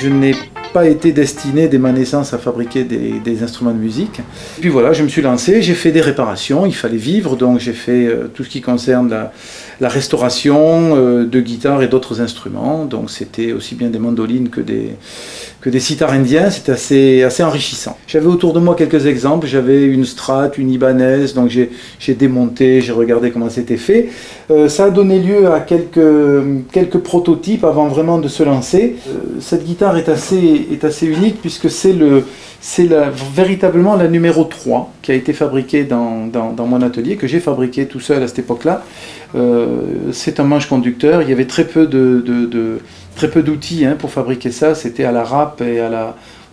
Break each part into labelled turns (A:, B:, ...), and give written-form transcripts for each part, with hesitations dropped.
A: Je n'ai pas été destiné dès ma naissance à fabriquer des instruments de musique. Et puis voilà, je me suis lancé, j'ai fait des réparations, il fallait vivre, donc j'ai fait tout ce qui concerne la restauration de guitares et d'autres instruments. Donc c'était aussi bien des mandolines que des sitars indiens, c'était assez enrichissant. J'avais autour de moi quelques exemples, j'avais une Strat, une Ibanez, donc j'ai démonté, j'ai regardé comment c'était fait. Ça a donné lieu à quelques prototypes avant vraiment de se lancer. Cette guitare est assez unique puisque c'est véritablement la numéro 3 qui a été fabriquée dans mon atelier, que j'ai fabriqué tout seul à cette époque-là. C'est un manche conducteur, il y avait très peu d'outils pour fabriquer ça, c'était à la râpe et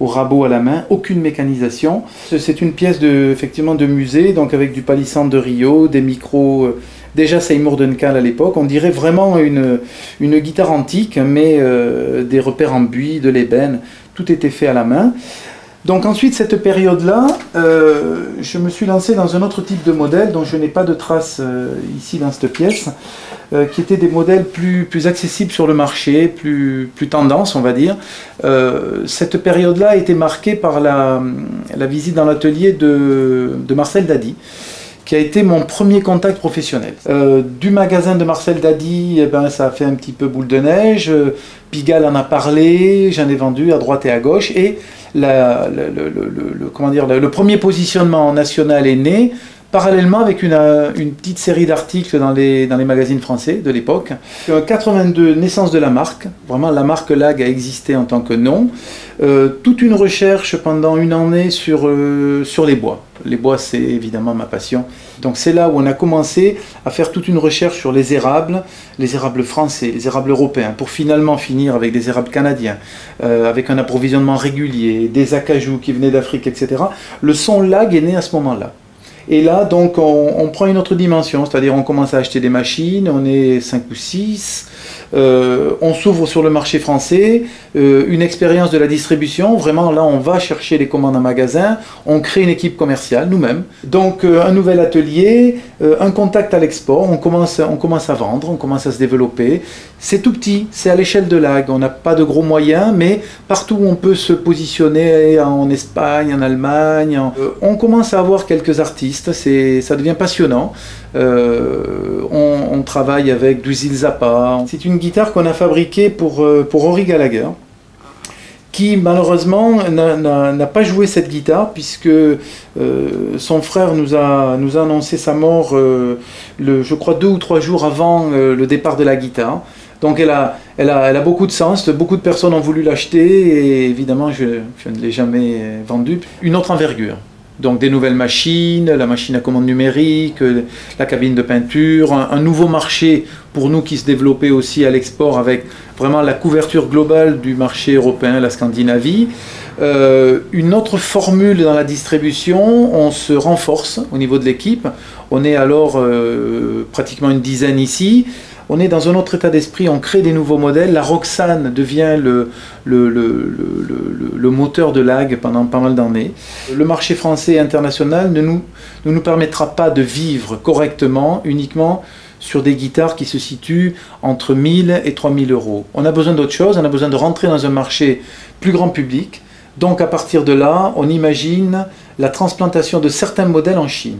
A: au rabot à la main, aucune mécanisation. C'est une pièce effectivement de musée, donc avec du palissandre de Rio, des micros, déjà Seymour Duncan à l'époque, on dirait vraiment une guitare antique, mais des repères en buis, de l'ébène, tout était fait à la main. Donc ensuite, cette période-là, je me suis lancé dans un autre type de modèle dont je n'ai pas de traces ici dans cette pièce, qui étaient des modèles plus accessibles sur le marché, plus tendance, on va dire. Cette période-là a été marquée par la visite dans l'atelier de Marcel Dady, qui a été mon premier contact professionnel. Du magasin de Marcel Dady, ça a fait un petit peu boule de neige. Pigalle en a parlé, j'en ai vendu à droite et à gauche, et le premier positionnement national est né, parallèlement avec une petite série d'articles dans les magazines français de l'époque. 82, naissance de la marque, vraiment la marque Lag a existé en tant que nom. Toute une recherche pendant une année sur les bois. Les bois, c'est évidemment ma passion. Donc c'est là où on a commencé à faire toute une recherche sur les érables français, les érables européens, pour finalement finir avec des érables canadiens, avec un approvisionnement régulier, des acajou qui venaient d'Afrique, etc. Le son Lag est né à ce moment-là. Et là, donc, on prend une autre dimension, c'est-à-dire on commence à acheter des machines, on est 5 ou 6, on s'ouvre sur le marché français, une expérience de la distribution, vraiment là on va chercher les commandes en magasin, on crée une équipe commerciale nous-mêmes, donc un nouvel atelier, un contact à l'export, on commence à vendre, on commence à se développer. C'est tout petit, c'est à l'échelle de Lag, on n'a pas de gros moyens, mais partout où on peut se positionner, en Espagne, en Allemagne, on commence à avoir quelques artistes, ça devient passionnant. On travaille avec Dweezil Zappa. C'est une guitare qu'on a fabriquée pour Rory Gallagher, qui malheureusement n'a pas joué cette guitare puisque son frère nous a annoncé sa mort, je crois 2 ou 3 jours avant le départ de la guitare. Donc elle a beaucoup de sens, beaucoup de personnes ont voulu l'acheter et évidemment je ne l'ai jamais vendue. Une autre envergure. Donc des nouvelles machines, la machine à commande numérique, la cabine de peinture, un nouveau marché pour nous qui se développait aussi à l'export avec vraiment la couverture globale du marché européen, la Scandinavie. Une autre formule dans la distribution, on se renforce au niveau de l'équipe. On est alors pratiquement une dizaine ici. On est dans un autre état d'esprit, on crée des nouveaux modèles. La Roxane devient le moteur de Lag pendant pas mal d'années. Le marché français et international ne nous permettra pas de vivre correctement uniquement sur des guitares qui se situent entre 1000 et 3000 euros. On a besoin d'autre chose, on a besoin de rentrer dans un marché plus grand public. Donc à partir de là, on imagine la transplantation de certains modèles en Chine.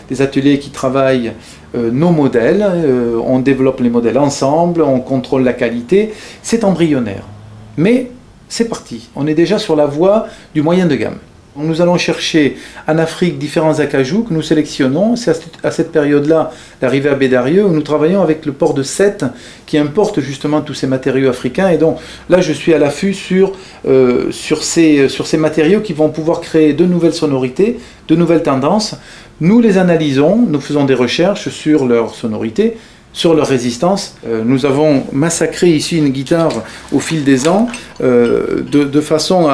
A: Des ateliers qui travaillent nos modèles, on développe les modèles ensemble, on contrôle la qualité, c'est embryonnaire. Mais c'est parti, on est déjà sur la voie du moyen de gamme. Nous allons chercher en Afrique différents acajou que nous sélectionnons. C'est à cette période-là, l'arrivée à Bédarieux, où nous travaillons avec le port de Sète qui importe justement tous ces matériaux africains. Et donc là, je suis à l'affût sur ces matériaux qui vont pouvoir créer de nouvelles sonorités, de nouvelles tendances. Nous les analysons, nous faisons des recherches sur leur sonorité, sur leur résistance. Nous avons massacré ici une guitare au fil des ans, de façon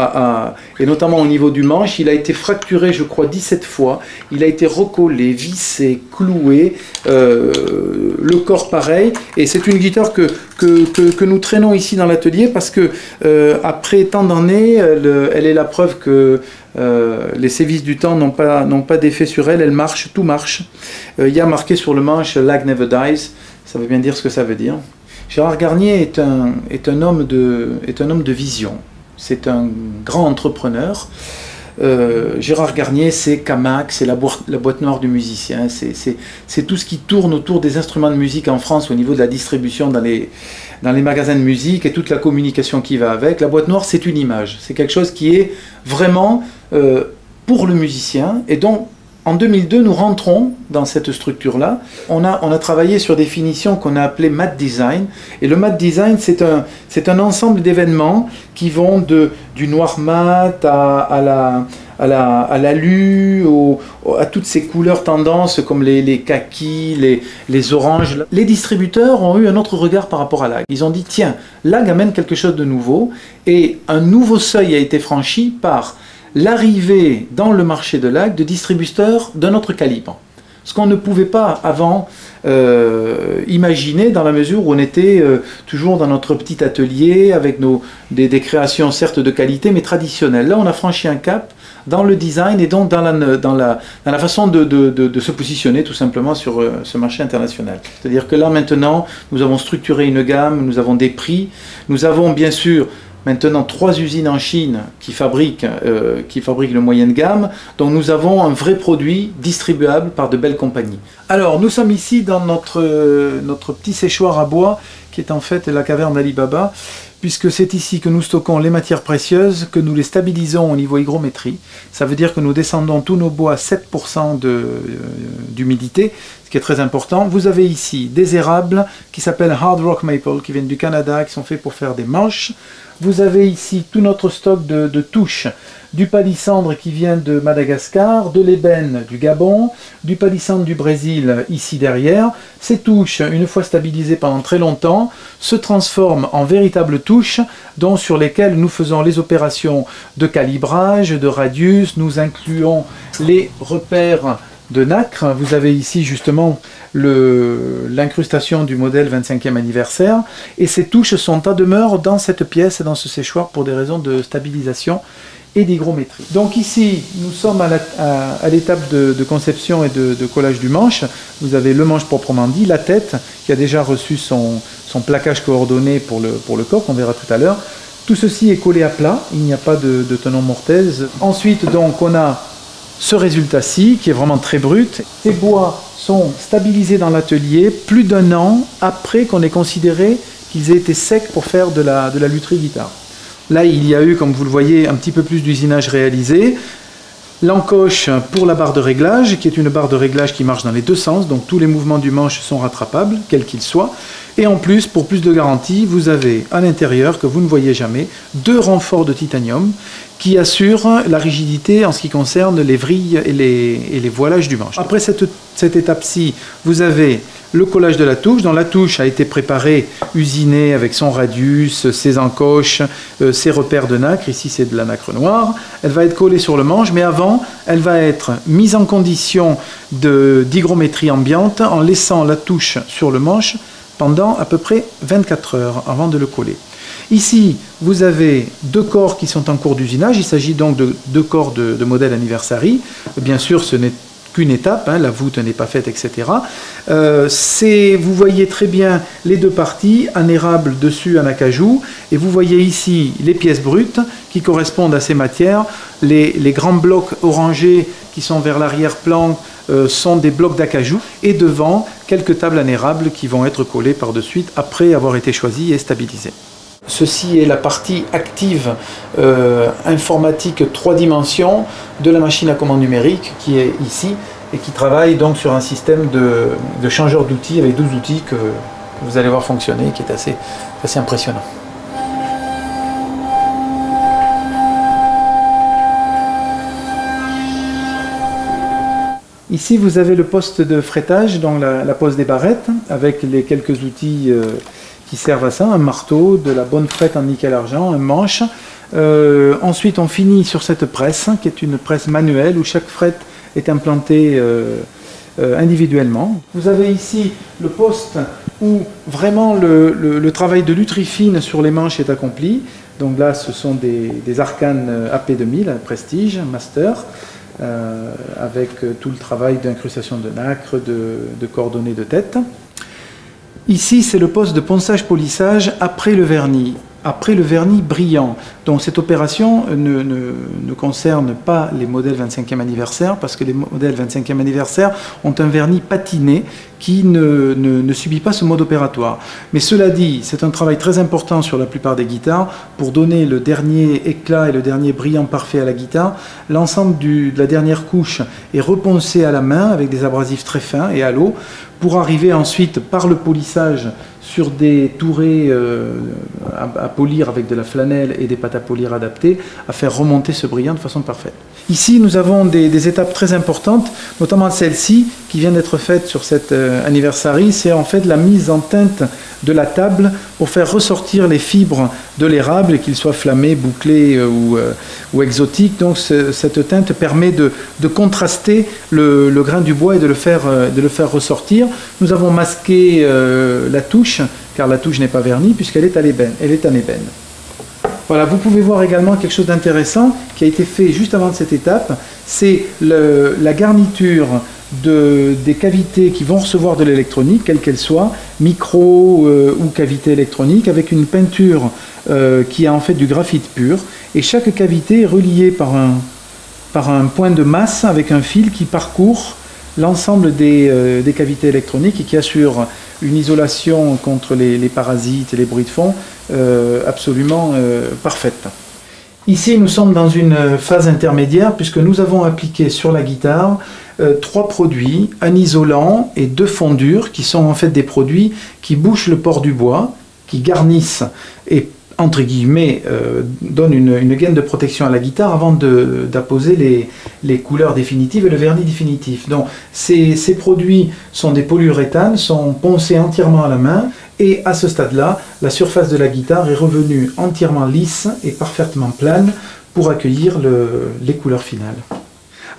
A: et notamment au niveau du manche, il a été fracturé je crois 17 fois, il a été recollé, vissé, cloué, le corps pareil, et c'est une guitare que nous traînons ici dans l'atelier parce que après tant d'années, elle est la preuve que les sévices du temps n'ont pas d'effet sur elle, elle marche, tout marche. Il y a marqué sur le manche « Lag never dies », ça veut bien dire ce que ça veut dire. Gérard Garnier est un homme de vision. c'est un grand entrepreneur. Gérard Garnier, c'est Camac, c'est la boîte noire du musicien, c'est tout ce qui tourne autour des instruments de musique en France au niveau de la distribution dans les magasins de musique et toute la communication qui va avec. La boîte noire, c'est une image, c'est quelque chose qui est vraiment pour le musicien, et donc en 2002, nous rentrons dans cette structure-là. On a travaillé sur des finitions qu'on a appelées mat design. Et le mat design, c'est un ensemble d'événements qui vont du noir mat à l'alu, à toutes ces couleurs tendances comme les kakis, les oranges. Les distributeurs ont eu un autre regard par rapport à l'AG. Ils ont dit, tiens, l'AG amène quelque chose de nouveau, et un nouveau seuil a été franchi par l'arrivée dans le marché de l'AG de distributeurs d'un autre calibre. Ce qu'on ne pouvait pas avant imaginer, dans la mesure où on était toujours dans notre petit atelier avec des créations certes de qualité mais traditionnelles. Là on a franchi un cap dans le design et donc dans la façon de se positionner tout simplement sur ce marché international. C'est-à-dire que là maintenant nous avons structuré une gamme, nous avons des prix, nous avons bien sûr maintenant 3 usines en Chine qui fabriquent le moyen de gamme, donc nous avons un vrai produit distribuable par de belles compagnies. Alors nous sommes ici dans notre petit séchoir à bois qui est en fait la caverne d'Ali Baba, puisque c'est ici que nous stockons les matières précieuses, que nous les stabilisons au niveau hygrométrie. Ça veut dire que nous descendons tous nos bois à 7% d'humidité, ce qui est très important. Vous avez ici des érables qui s'appellent Hard Rock Maple, qui viennent du Canada, qui sont faits pour faire des manches. Vous avez ici tout notre stock de touches, du palissandre qui vient de Madagascar, de l'ébène du Gabon, du palissandre du Brésil ici derrière. Ces touches, une fois stabilisées pendant très longtemps, se transforment en véritables touches sur lesquelles nous faisons les opérations de calibrage, de radius, nous incluons les repères de nacre. Vous avez ici justement l'incrustation du modèle 25e anniversaire, et ces touches sont à demeure dans cette pièce, dans ce séchoir, pour des raisons de stabilisation et d'hygrométrie. Donc ici, nous sommes à l'étape de conception et de collage du manche. Vous avez le manche proprement dit, la tête, qui a déjà reçu son plaquage coordonné pour le coq, on verra tout à l'heure. Tout ceci est collé à plat, il n'y a pas de tenon mortaise. Ensuite, donc, on a ce résultat-ci, qui est vraiment très brut. Ces bois sont stabilisés dans l'atelier plus d'1 an après qu'on ait considéré qu'ils aient été secs pour faire de la lutherie guitare. Là, il y a eu, comme vous le voyez, un petit peu plus d'usinage réalisé. L'encoche pour la barre de réglage, qui est une barre de réglage qui marche dans les deux sens, donc tous les mouvements du manche sont rattrapables, quels qu'ils soient. Et en plus, pour plus de garantie, vous avez à l'intérieur, que vous ne voyez jamais, 2 renforts de titanium qui assurent la rigidité en ce qui concerne les vrilles et les voilages du manche. Après cette étape-ci, vous avez le collage de la touche, dont la touche a été préparée, usinée avec son radius, ses encoches, ses repères de nacre. Ici, c'est de la nacre noire. Elle va être collée sur le manche, mais avant, elle va être mise en condition d'hygrométrie ambiante en laissant la touche sur le manche pendant à peu près 24 heures avant de le coller. Ici, vous avez 2 corps qui sont en cours d'usinage. Il s'agit donc de 2 corps de modèle Anniversary. Bien sûr, ce n'est qu'une étape, la voûte n'est pas faite, etc. Vous voyez très bien les 2 parties, un érable dessus, un acajou, et vous voyez ici les pièces brutes qui correspondent à ces matières. Les grands blocs orangés qui sont vers l'arrière-plan sont des blocs d'acajou, et devant, quelques tables en érable qui vont être collées par de suite après avoir été choisies et stabilisées. Ceci est la partie active informatique 3 dimensions de la machine à commande numérique qui est ici et qui travaille donc sur un système de changeur d'outils avec 12 outils que vous allez voir fonctionner, qui est assez impressionnant. Ici vous avez le poste de fretage, donc la pose des barrettes, avec les quelques outils qui servent à ça, un marteau, de la bonne frette en nickel-argent, un manche. Ensuite, on finit sur cette presse, qui est une presse manuelle, où chaque frette est implantée individuellement. Vous avez ici le poste où vraiment le travail de lutherie fine sur les manches est accompli. Donc là, ce sont des Arcanes AP2000, Prestige, Master, avec tout le travail d'incrustation de nacre, de coordonnées de tête. Ici, c'est le poste de ponçage-polissage après le vernis. après le vernis brillant. Donc cette opération ne concerne pas les modèles 25e anniversaire, parce que les modèles 25e anniversaire ont un vernis patiné qui ne subit pas ce mode opératoire. Mais cela dit, c'est un travail très important sur la plupart des guitares pour donner le dernier éclat et le dernier brillant parfait à la guitare. L'ensemble de la dernière couche est reponcé à la main avec des abrasifs très fins et à l'eau pour arriver ensuite par le polissage sur des tourets à polir avec de la flanelle et des pâtes à polir adaptées, à faire remonter ce brillant de façon parfaite. Ici, nous avons des étapes très importantes, notamment celle-ci qui vient d'être faite sur cette anniversary. C'est en fait la mise en teinte de la table pour faire ressortir les fibres de l'érable, qu'ils soient flammés, bouclés ou exotiques. Donc cette teinte permet de contraster le grain du bois et de le faire ressortir. Nous avons masqué la touche, car la touche n'est pas vernie puisqu'elle est à l'ébène. Elle est en ébène. Voilà, vous pouvez voir également quelque chose d'intéressant qui a été fait juste avant cette étape, c'est la garniture des cavités qui vont recevoir de l'électronique, quelle qu'elle soit, micro ou cavité électronique, avec une peinture qui est en fait du graphite pur, et chaque cavité est reliée par un point de masse avec un fil qui parcourt l'ensemble des cavités électroniques et qui assure une isolation contre les parasites et les bruits de fond absolument parfaite. Ici, nous sommes dans une phase intermédiaire puisque nous avons appliqué sur la guitare 3 produits, un isolant et 2 fondures qui sont en fait des produits qui bouchent le port du bois, qui garnissent et entre guillemets, donne une gaine de protection à la guitare avant d'apposer les couleurs définitives et le vernis définitif. Donc ces produits sont des polyuréthanes, sont poncés entièrement à la main, et à ce stade-là, la surface de la guitare est revenue entièrement lisse et parfaitement plane pour accueillir les couleurs finales.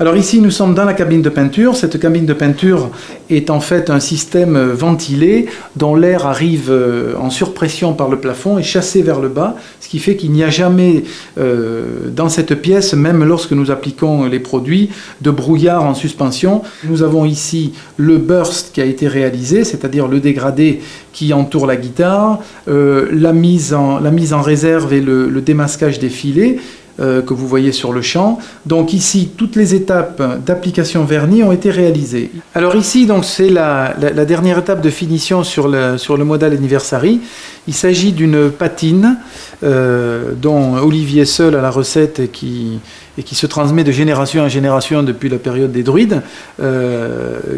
A: Alors ici, nous sommes dans la cabine de peinture. Cette cabine de peinture est en fait un système ventilé dont l'air arrive en surpression par le plafond et chassé vers le bas, ce qui fait qu'il n'y a jamais dans cette pièce, même lorsque nous appliquons les produits, de brouillard en suspension. Nous avons ici le burst qui a été réalisé, c'est-à-dire le dégradé qui entoure la guitare, la mise en réserve et le démasquage des filets, que vous voyez sur le champ. Donc ici, toutes les étapes d'application vernis ont été réalisées. Alors ici, donc c'est la dernière étape de finition sur le modèle Anniversary. Il s'agit d'une patine dont Olivier seul a la recette et qui se transmet de génération en génération depuis la période des druides,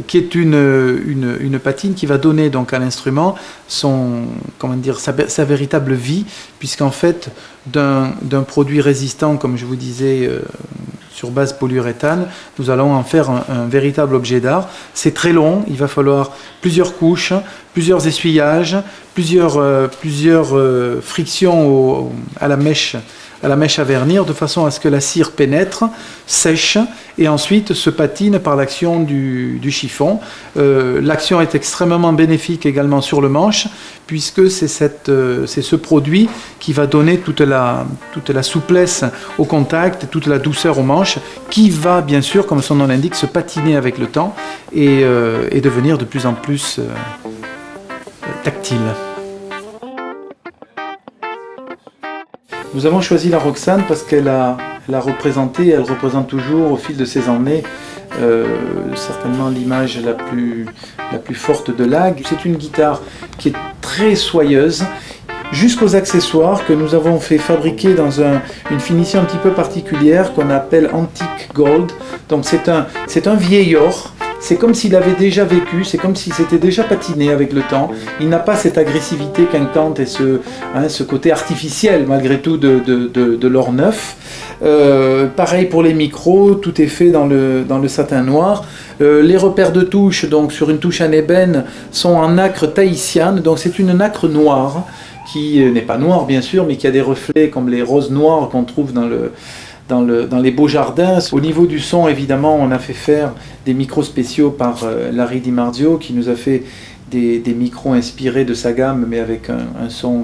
A: qui est une patine qui va donner donc à l'instrument sa véritable vie, puisqu'en fait d'un produit résistant, comme je vous disais, sur base polyuréthane, nous allons en faire un véritable objet d'art. C'est très long, il va falloir plusieurs couches, plusieurs essuyages, plusieurs frictions à la mèche à vernir, de façon à ce que la cire pénètre, sèche, et ensuite se patine par l'action du chiffon. L'action est extrêmement bénéfique également sur le manche, puisque c'est ce produit qui va donner toute la souplesse au contact, toute la douceur au manche, qui va bien sûr, comme son nom l'indique, se patiner avec le temps et devenir de plus en plus tactile. Nous avons choisi la Roxane parce qu'elle représente toujours au fil de ces années certainement l'image la plus forte de l'Ag. C'est une guitare qui est très soyeuse, jusqu'aux accessoires que nous avons fait fabriquer dans une finition un petit peu particulière qu'on appelle Antique Gold. Donc c'est un vieil or. C'est comme s'il avait déjà vécu, c'est comme s'il s'était déjà patiné avec le temps. Il n'a pas cette agressivité quinquante et ce côté artificiel malgré tout de l'or neuf. Pareil pour les micros, tout est fait dans le satin noir. Les repères de touche, donc sur une touche en ébène, sont en nacre tahitiane, donc c'est une nacre noire qui n'est pas noire bien sûr, mais qui a des reflets comme les roses noires qu'on trouve dans les beaux jardins. Au niveau du son, évidemment, on a fait faire des micros spéciaux par Larry Di Marzio, qui nous a fait des micros inspirés de sa gamme, mais avec un son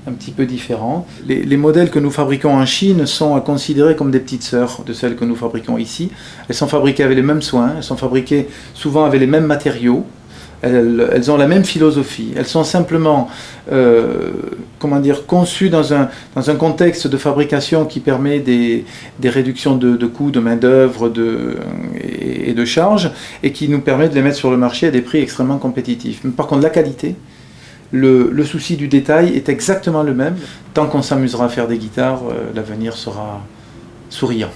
A: un petit peu différent. Les modèles que nous fabriquons en Chine sont à considérer comme des petites sœurs de celles que nous fabriquons ici. Elles sont fabriquées avec les mêmes soins, elles sont fabriquées souvent avec les mêmes matériaux. elles ont la même philosophie. Elles sont simplement conçues dans un contexte de fabrication qui permet des réductions de coûts, de main-d'œuvre et de charges, et qui nous permet de les mettre sur le marché à des prix extrêmement compétitifs. Mais par contre, la qualité, le souci du détail est exactement le même. Tant qu'on s'amusera à faire des guitares, l'avenir sera souriant.